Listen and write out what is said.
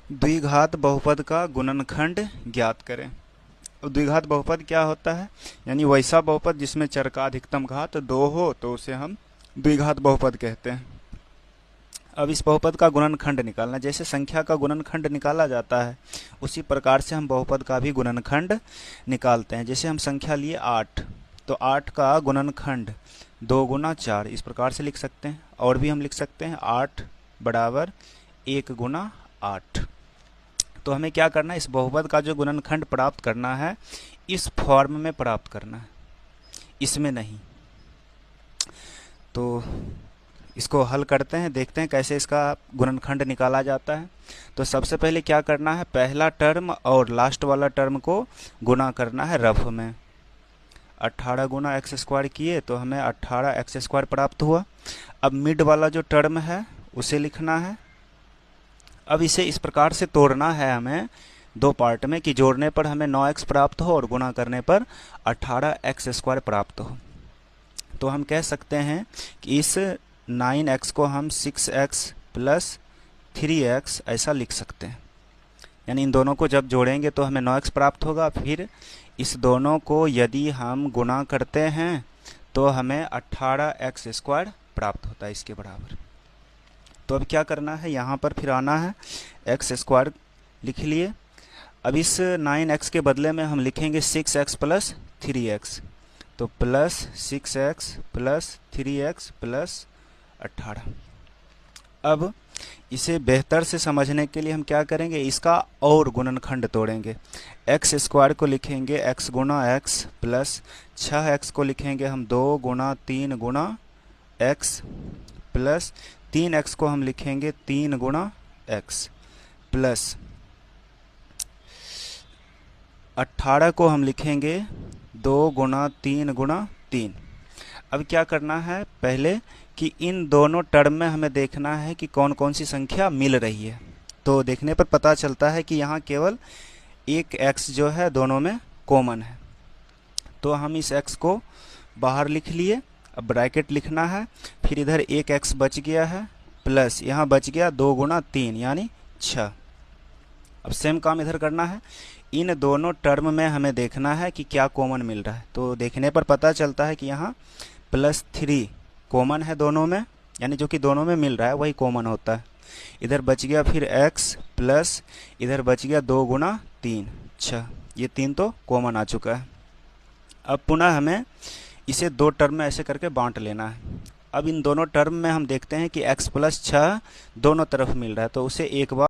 द्विघात बहुपद का गुणनखंड ज्ञात करें। अब द्विघात बहुपद क्या होता है? यानी वैसा बहुपद जिसमें चर का अधिकतम घात 2 हो तो उसे हम द्विघात बहुपद कहते हैं। अब इस बहुपद का गुणनखंड निकालना, जैसे संख्या का गुणनखंड निकाला जाता है उसी प्रकार से हम बहुपद का भी गुणनखंड निकालते हैं। जैसे हम संख्या लिए 8, तो 8 का गुणनखंड 2 गुना 4 इस प्रकार से लिख सकते हैं। और भी हम लिख सकते हैं 8 बराबर 1 गुना 8। तो हमें क्या करना है, इस बहुपद का जो गुणनखंड प्राप्त करना है इस फॉर्म में प्राप्त करना है, इसमें नहीं। तो इसको हल करते हैं, देखते हैं कैसे इसका गुणनखंड निकाला जाता है। तो सबसे पहले क्या करना है, पहला टर्म और लास्ट वाला टर्म को गुना करना है रफ में। 18 गुना एक्स स्क्वायर किए तो हमें 18 एक्स स्क्वायर प्राप्त हुआ। अब मिड वाला जो टर्म है उसे लिखना है। अब इसे इस प्रकार से तोड़ना है हमें दो पार्ट में कि जोड़ने पर हमें 9x प्राप्त हो और गुणा करने पर 18x स्क्वायर प्राप्त हो। तो हम कह सकते हैं कि इस 9x को हम 6x प्लस 3x ऐसा लिख सकते हैं। यानी इन दोनों को जब जोड़ेंगे तो हमें 9x प्राप्त होगा। फिर इस दोनों को यदि हम गुणा करते हैं तो हमें 18x स्क्वायर प्राप्त होता है इसके बराबर। तो अब क्या करना है, यहाँ पर फिर आना है, एक्स स्क्वायर लिख लिए। अब इस 9x के बदले में हम लिखेंगे 6x प्लस 3x, तो plus 6x plus 3x plus 18। अब इसे बेहतर से समझने के लिए हम क्या करेंगे, इसका और गुणनखंड तोड़ेंगे। एक्स स्क्वायर को लिखेंगे x गुना x प्लस 6x को लिखेंगे हम 2 गुना 3 गुना x प्लस 3x को हम लिखेंगे 3 गुना x प्लस 18 को हम लिखेंगे 2 गुना 3 गुना 3। अब क्या करना है, पहले कि इन दोनों टर्म में हमें देखना है कि कौन कौन सी संख्या मिल रही है। तो देखने पर पता चलता है कि यहाँ केवल एक x जो है दोनों में कॉमन है। तो हम इस x को बाहर लिख लिए। अब ब्रैकेट लिखना है, फिर इधर एक x बच गया है प्लस यहाँ बच गया 2 गुना 3 यानी 6। अब सेम काम इधर करना है, इन दोनों टर्म में हमें देखना है कि क्या कॉमन मिल रहा है। तो देखने पर पता चलता है कि यहाँ प्लस 3 कॉमन है दोनों में, यानी जो कि दोनों में मिल रहा है वही कॉमन होता है। इधर बच गया फिर x प्लस इधर बच गया 2 गुना 3 6, ये 3 तो कॉमन आ चुका है। अब पुनः हमें इसे दो टर्म में ऐसे करके बांट लेना है। अब इन दोनों टर्म में हम देखते हैं कि x प्लस 6 दोनों तरफ मिल रहा है, तो उसे एक बार